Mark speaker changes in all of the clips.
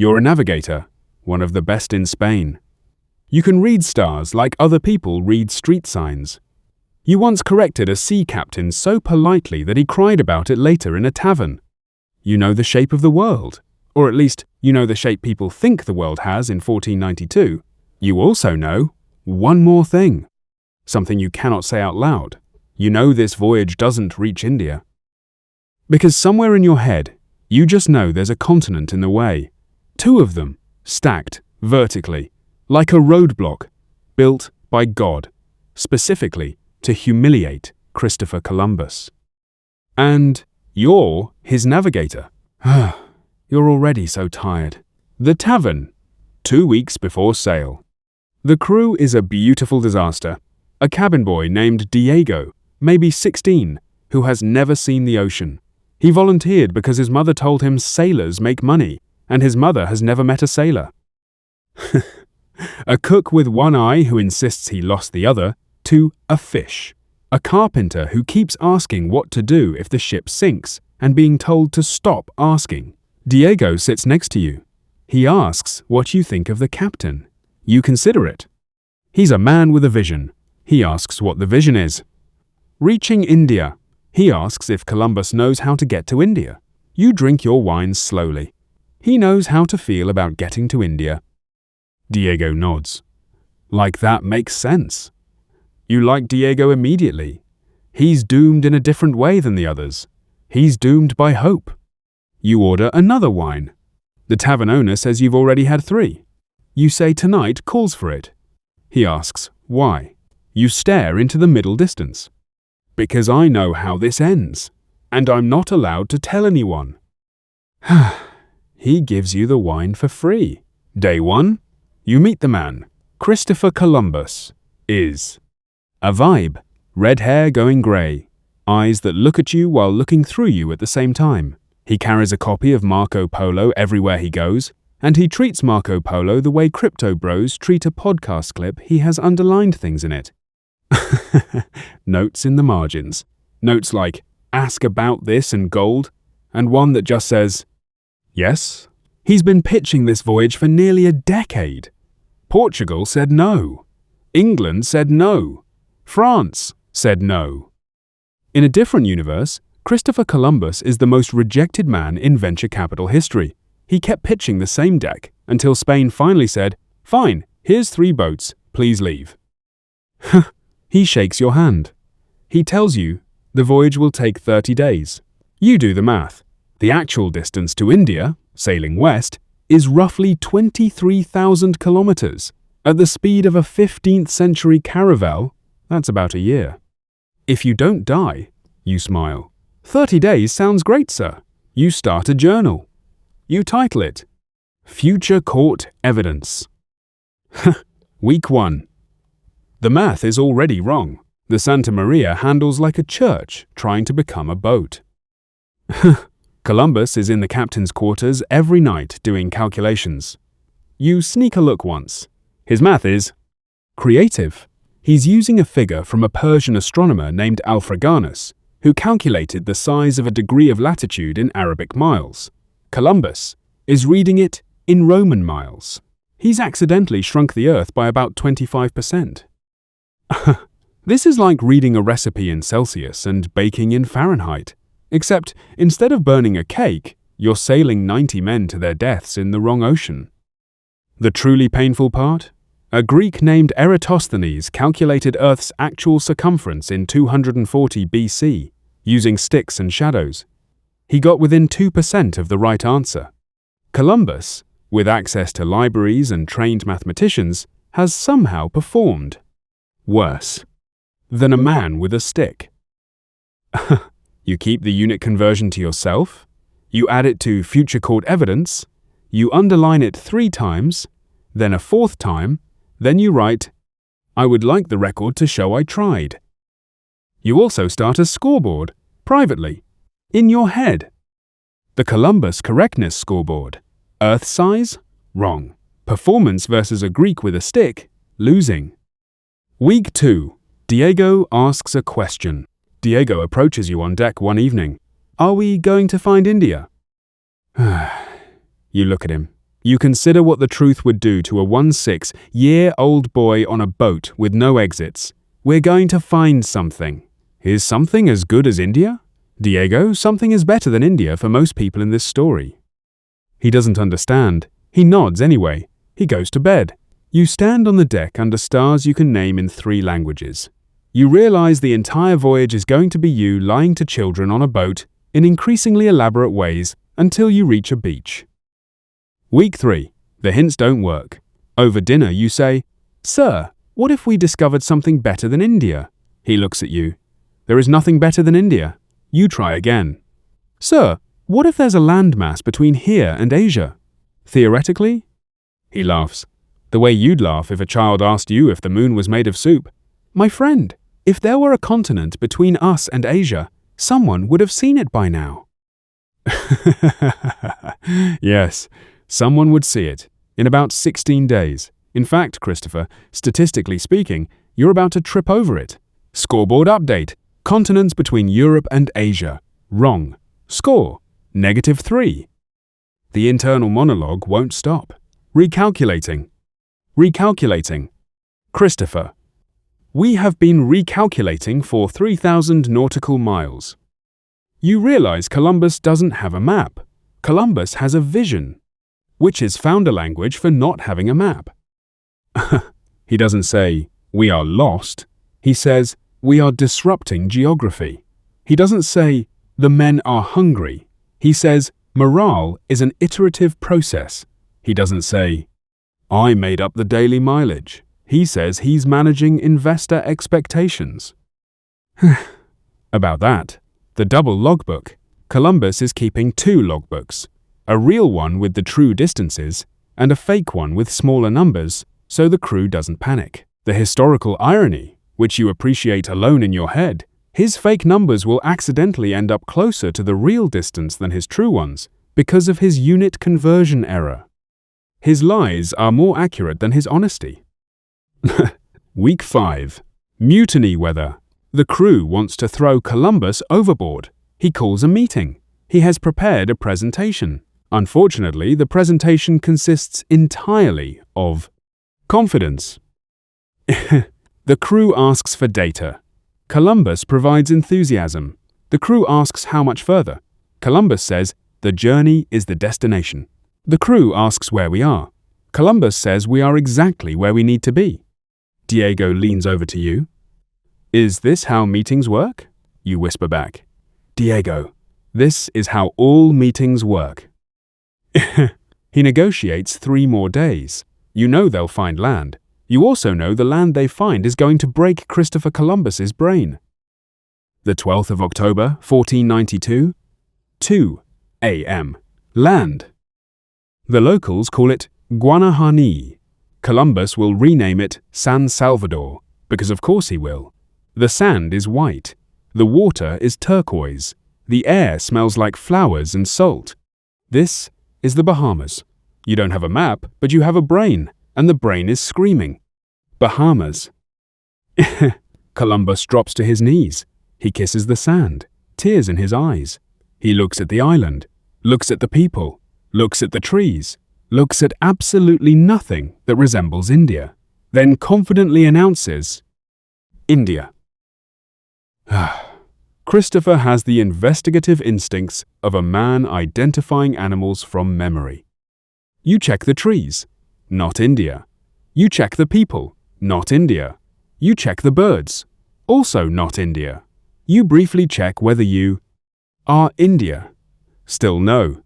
Speaker 1: You're a navigator, one of the best in Spain. You can read stars like other people read street signs. You once corrected a sea captain so politely that he cried about it later in a tavern. You know the shape of the world, or at least you know the shape people think the world has in 1492. You also know one more thing, something you cannot say out loud. You know this voyage doesn't reach India. Because somewhere in your head, you just know there's a continent in the way. 2 of them, stacked vertically, like a roadblock, built by God, specifically to humiliate Christopher Columbus. And you're his navigator. You're already so tired. The tavern, 2 weeks before sail. The crew is a beautiful disaster. A cabin boy named Diego, maybe 16, who has never seen the ocean. He volunteered because his mother told him sailors make money, and his mother has never met a sailor. A cook with one eye who insists he lost the other to a fish. A carpenter who keeps asking what to do if the ship sinks and being told to stop asking. Diego sits next to you. He asks what you think of the captain. You consider it. He's a man with a vision. He asks what the vision is. Reaching India. He asks if Columbus knows how to get to India. You drink your wine slowly. He knows how to feel about getting to India. Diego nods. Like that makes sense. You like Diego immediately. He's doomed in a different way than the others. He's doomed by hope. You order another wine. The tavern owner says you've already had 3. You say tonight calls for it. He asks why. You stare into the middle distance. Because I know how this ends, and I'm not allowed to tell anyone. He gives you the wine for free. Day 1, you meet the man. Christopher Columbus is a vibe. Red hair going grey. Eyes that look at you while looking through you at the same time. He carries a copy of Marco Polo everywhere he goes, and he treats Marco Polo the way crypto bros treat a podcast clip he has underlined things in it. Notes in the margins. Notes like, ask about this and gold, and one that just says, yes. He's been pitching this voyage for nearly a decade. Portugal said no. England said no. France said no. In a different universe, Christopher Columbus is the most rejected man in venture capital history. He kept pitching the same deck until Spain finally said, fine, here's 3 boats, please leave. He shakes your hand. He tells you the voyage will take 30 days. You do the math. The actual distance to India, sailing west, is roughly 23,000 kilometers. At the speed of a 15th century caravel, that's about a year. If you don't die, you smile. 30 days sounds great, sir. You start a journal. You title it, Future Court Evidence. Week 1. The math is already wrong. The Santa María handles like a church trying to become a boat. Columbus is in the captain's quarters every night doing calculations. You sneak a look once. His math is creative. He's using a figure from a Persian astronomer named Alfraganus, who calculated the size of a degree of latitude in Arabic miles. Columbus is reading it in Roman miles. He's accidentally shrunk the Earth by about 25%. This is like reading a recipe in Celsius and baking in Fahrenheit, except instead of burning a cake, you're sailing 90 men to their deaths in the wrong ocean. The truly painful part? A Greek named Eratosthenes calculated Earth's actual circumference in 240 BC, using sticks and shadows. He got within 2% of the right answer. Columbus, with access to libraries and trained mathematicians, has somehow performed worse than a man with a stick. You keep the unit conversion to yourself, you add it to future court evidence, you underline it 3 times, then a 4th time, then you write, I would like the record to show I tried. You also start a scoreboard, privately, in your head. The Columbus correctness scoreboard. Earth size? Wrong. Performance versus a Greek with a stick? Losing. Week 2. Diego asks a question. Diego approaches you on deck one evening. Are we going to find India? You look at him. You consider what the truth would do to a 16-year-old boy on a boat with no exits. We're going to find something. Is something as good as India? Diego, something is better than India for most people in this story. He doesn't understand. He nods anyway. He goes to bed. You stand on the deck under stars you can name in 3 languages. You realize the entire voyage is going to be you lying to children on a boat in increasingly elaborate ways until you reach a beach. Week 3. The hints don't work. Over dinner you say, "Sir, what if we discovered something better than India?" He looks at you. "There is nothing better than India." You try again. "Sir, what if there's a landmass between here and Asia?" "Theoretically?" He laughs. The way you'd laugh if a child asked you if the moon was made of soup. "My friend, if there were a continent between us and Asia, someone would have seen it by now." Yes, someone would see it in about 16 days. In fact, Christopher, statistically speaking, you're about to trip over it. Scoreboard update. Continents between Europe and Asia. Wrong. Score. -3. The internal monologue won't stop. Recalculating. Recalculating. Christopher. We have been recalculating for 3,000 nautical miles. You realize Columbus doesn't have a map. Columbus has a vision, which is founder language for not having a map. He doesn't say, "We are lost." He says, "We are disrupting geography." He doesn't say, "The men are hungry." He says, "Morale is an iterative process." He doesn't say, "I made up the daily mileage." He says he's managing investor expectations. About that, the double logbook. Columbus is keeping 2 logbooks, a real one with the true distances and a fake one with smaller numbers, so the crew doesn't panic. The historical irony, which you appreciate alone in your head, his fake numbers will accidentally end up closer to the real distance than his true ones because of his unit conversion error. His lies are more accurate than his honesty. Week 5. Mutiny weather. The crew wants to throw Columbus overboard. He calls a meeting. He has prepared a presentation. Unfortunately, the presentation consists entirely of confidence. The crew asks for data. Columbus provides enthusiasm. The crew asks how much further. Columbus says, "The journey is the destination." The crew asks where we are. Columbus says we are exactly where we need to be. Diego leans over to you. "Is this how meetings work?" You whisper back. "Diego, this is how all meetings work." He negotiates 3 more days. You know they'll find land. You also know the land they find is going to break Christopher Columbus's brain. The 12th of October, 1492, 2 a.m. Land. The locals call it Guanahani. Columbus will rename it San Salvador, because of course he will. The sand is white. The water is turquoise. The air smells like flowers and salt. This is the Bahamas. You don't have a map, but you have a brain, and the brain is screaming. Bahamas. Columbus drops to his knees. He kisses the sand, tears in his eyes. He looks at the island, looks at the people, looks at the trees, looks at absolutely nothing that resembles India, then confidently announces, "India." Christopher has the investigative instincts of a man identifying animals from memory. You check the trees, not India. You check the people, not India. You check the birds, also not India. You briefly check whether you are India. Still no.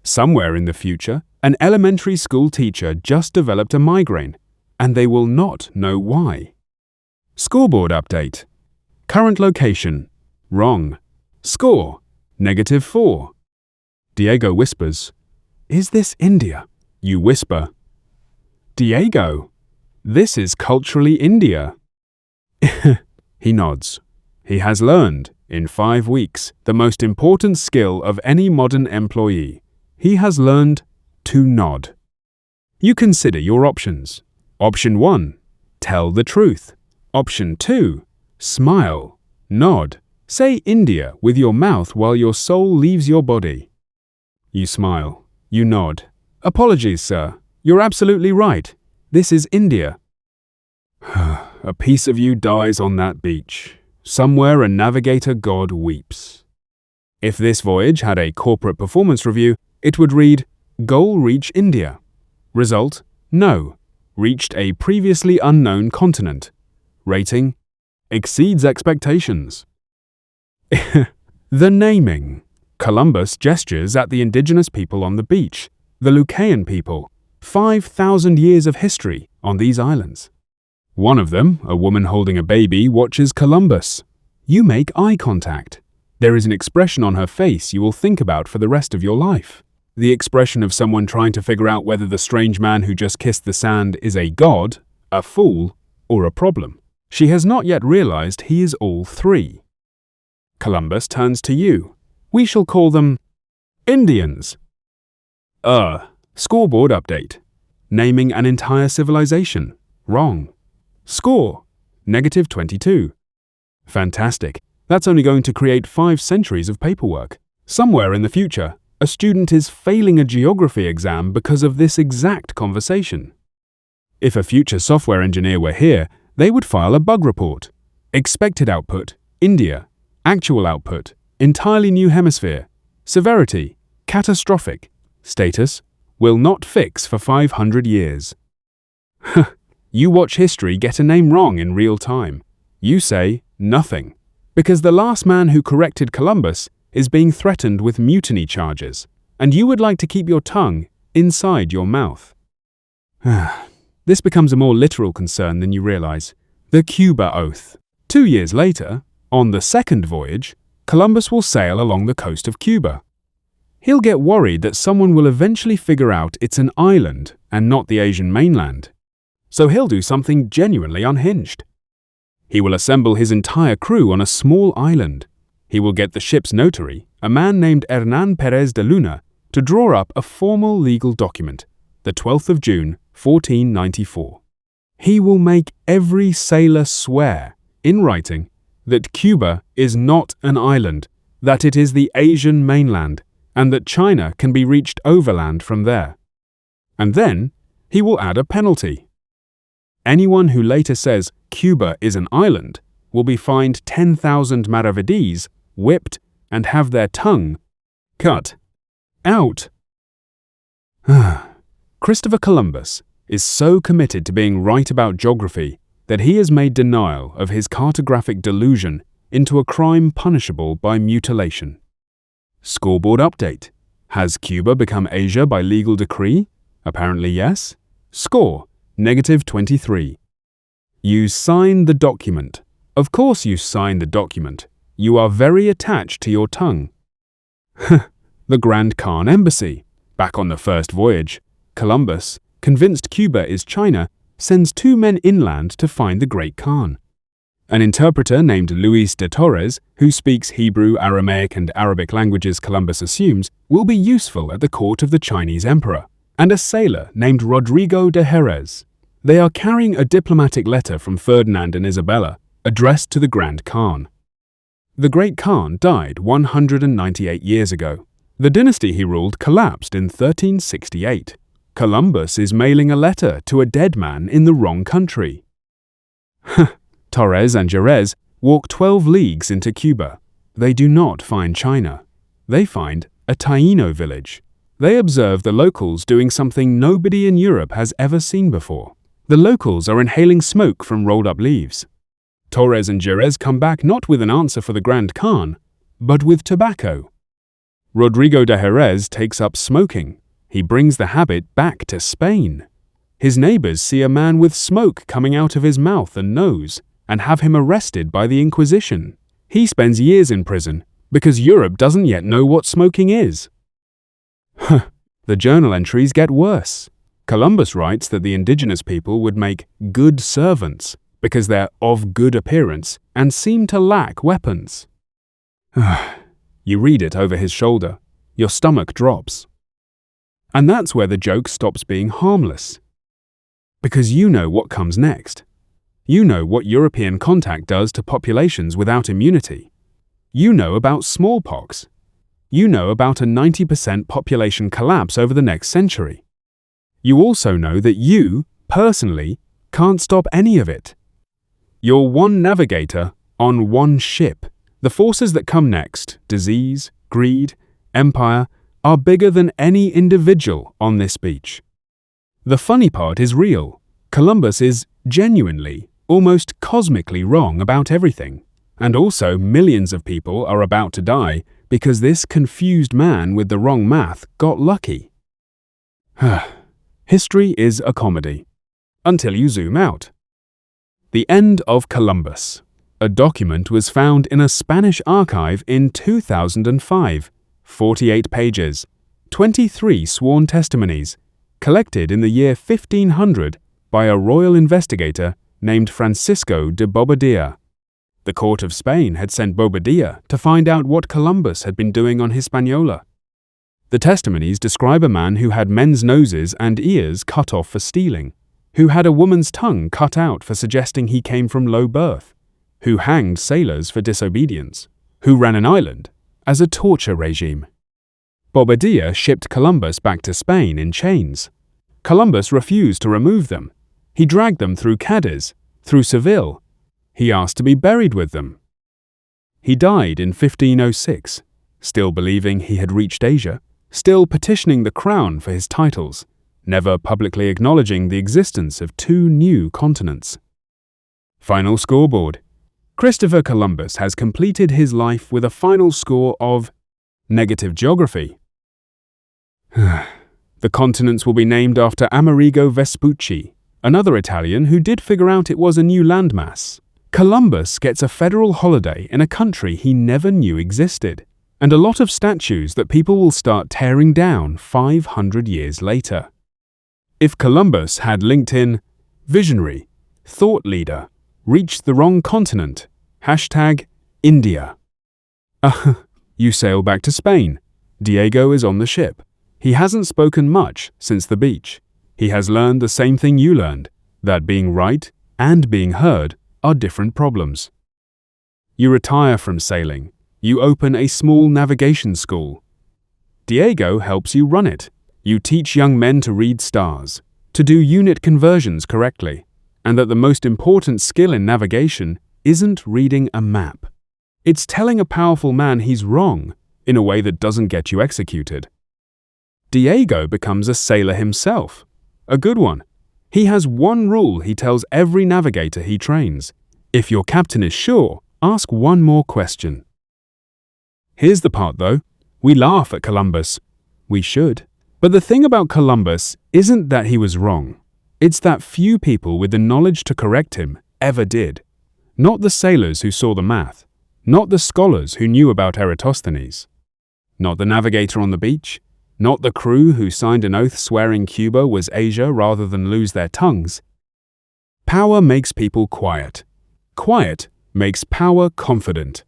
Speaker 1: Somewhere in the future, an elementary school teacher just developed a migraine, and they will not know why. Scoreboard update. Current location. Wrong. Score. -4. Diego whispers, "Is this India?" You whisper, "Diego, this is culturally India." He nods. He has learned, in 5 weeks, the most important skill of any modern employee. He has learned to nod. You consider your options. Option 1, tell the truth. Option 2, smile, nod, say India with your mouth while your soul leaves your body. You smile. You nod. Apologies, sir. You're absolutely right. This is India. A piece of you dies on that beach. Somewhere a navigator god weeps. If this voyage had a corporate performance review, it would read, Goal reach India. Result, no. Reached a previously unknown continent. Rating, exceeds expectations. The naming. Columbus gestures at the indigenous people on the beach, the Lucayan people. 5,000 years of history on these islands. One of them, a woman holding a baby, watches Columbus. You make eye contact. There is an expression on her face you will think about for the rest of your life. The expression of someone trying to figure out whether the strange man who just kissed the sand is a god, a fool, or a problem. She has not yet realized he is all three. Columbus turns to you. We shall call them Indians. Scoreboard update. Naming an entire civilization. Wrong. Score. -22. Fantastic. That's only going to create 5 centuries of paperwork. Somewhere in the future, a student is failing a geography exam because of this exact conversation. If a future software engineer were here, they would file a bug report. Expected output, India. Actual output, entirely new hemisphere. Severity, catastrophic. Status, will not fix for 500 years. You watch history get a name wrong in real time. You say nothing, because the last man who corrected Columbus is being threatened with mutiny charges, and you would like to keep your tongue inside your mouth. This becomes a more literal concern than you realize. The Cuba Oath. 2 years later, on the second voyage, Columbus will sail along the coast of Cuba. He'll get worried that someone will eventually figure out it's an island and not the Asian mainland. So he'll do something genuinely unhinged. He will assemble his entire crew on a small island. He will get the ship's notary, a man named Hernán Pérez de Luna, to draw up a formal legal document, the 12th of June, 1494. He will make every sailor swear, in writing, that Cuba is not an island, that it is the Asian mainland, and that China can be reached overland from there. And then, he will add a penalty. Anyone who later says Cuba is an island will be fined 10,000 maravedis, whipped, and have their tongue cut out. Christopher Columbus is so committed to being right about geography that he has made denial of his cartographic delusion into a crime punishable by mutilation. Scoreboard update. Has Cuba become Asia by legal decree? Apparently yes. Score, -23. You sign the document. Of course you sign the document. You are very attached to your tongue. The Grand Khan Embassy. Back on the first voyage, Columbus, convinced Cuba is China, sends 2 men inland to find the Great Khan. An interpreter named Luis de Torres, who speaks Hebrew, Aramaic, and Arabic languages Columbus assumes, will be useful at the court of the Chinese emperor, and a sailor named Rodrigo de Jerez. They are carrying a diplomatic letter from Ferdinand and Isabella, addressed to the Grand Khan. The Great Khan died 198 years ago. The dynasty he ruled collapsed in 1368. Columbus is mailing a letter to a dead man in the wrong country. Torres and Jerez walk 12 leagues into Cuba. They do not find China. They find a Taino village. They observe the locals doing something nobody in Europe has ever seen before. The locals are inhaling smoke from rolled-up leaves. Torres and Jerez come back not with an answer for the Grand Khan, but with tobacco. Rodrigo de Jerez takes up smoking. He brings the habit back to Spain. His neighbors see a man with smoke coming out of his mouth and nose and have him arrested by the Inquisition. He spends years in prison because Europe doesn't yet know what smoking is. The journal entries get worse. Columbus writes that the indigenous people would make good servants because they're of good appearance and seem to lack weapons. You read it over his shoulder. Your stomach drops. And that's where the joke stops being harmless. Because you know what comes next. You know what European contact does to populations without immunity. You know about smallpox. you know about a 90% population collapse over the next century. You also know that you, personally, can't stop any of it. You're one navigator on one ship. The forces that come next, disease, greed, empire, are bigger than any individual on this beach. The funny part is real. Columbus is genuinely, almost cosmically wrong about everything. And also millions of people are about to die because this confused man with the wrong math got lucky. History is a comedy. Until you zoom out. The End of Columbus. A document was found in a Spanish archive in 2005, 48 pages, 23 sworn testimonies, collected in the year 1500 by a royal investigator named Francisco de Bobadilla. The court of Spain had sent Bobadilla to find out what Columbus had been doing on Hispaniola. The testimonies describe a man who had men's noses and ears cut off for stealing, who had a woman's tongue cut out for suggesting he came from low birth, who hanged sailors for disobedience, who ran an island as a torture regime. Bobadilla shipped Columbus back to Spain in chains. Columbus refused to remove them. He dragged them through Cadiz, through Seville. He asked to be buried with them. He died in 1506, still believing he had reached Asia, still petitioning the crown for his titles, never publicly acknowledging the existence of 2 new continents. Final scoreboard. Christopher Columbus has completed his life with a final score of negative geography. The continents will be named after Amerigo Vespucci, another Italian who did figure out it was a new landmass. Columbus gets a federal holiday in a country he never knew existed, and a lot of statues that people will start tearing down 500 years later. If Columbus had LinkedIn, visionary, thought leader, reached the wrong continent, #India. You sail back to Spain. Diego is on the ship. He hasn't spoken much since the beach. He has learned the same thing you learned, that being right and being heard are different problems. You retire from sailing. You open a small navigation school. Diego helps you run it. You teach young men to read stars, to do unit conversions correctly, and that the most important skill in navigation isn't reading a map. It's telling a powerful man he's wrong in a way that doesn't get you executed. Diego becomes a sailor himself, a good one. He has one rule he tells every navigator he trains. If your captain is sure, ask one more question. Here's the part though. We laugh at Columbus. We should. But the thing about Columbus isn't that he was wrong. It's that few people with the knowledge to correct him ever did. Not the sailors who saw the math. Not the scholars who knew about Eratosthenes. Not the navigator on the beach. Not the crew who signed an oath swearing Cuba was Asia rather than lose their tongues. Power makes people quiet. Quiet makes power confident.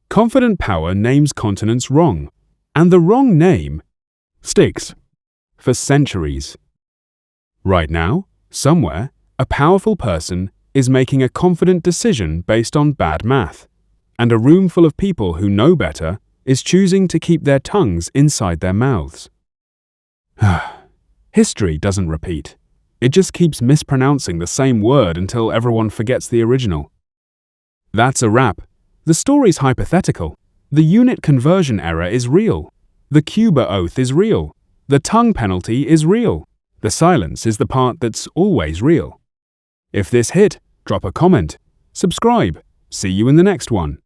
Speaker 1: Confident power names continents wrong. And the wrong name sticks for centuries. Right now, somewhere, a powerful person is making a confident decision based on bad math, and a room full of people who know better is choosing to keep their tongues inside their mouths. History doesn't repeat. It just keeps mispronouncing the same word until everyone forgets the original. That's a wrap. The story's hypothetical. The unit conversion error is real. The Cuba oath is real. The tongue penalty is real. The silence is the part that's always real. If this hit, drop a comment. Subscribe. See you in the next one.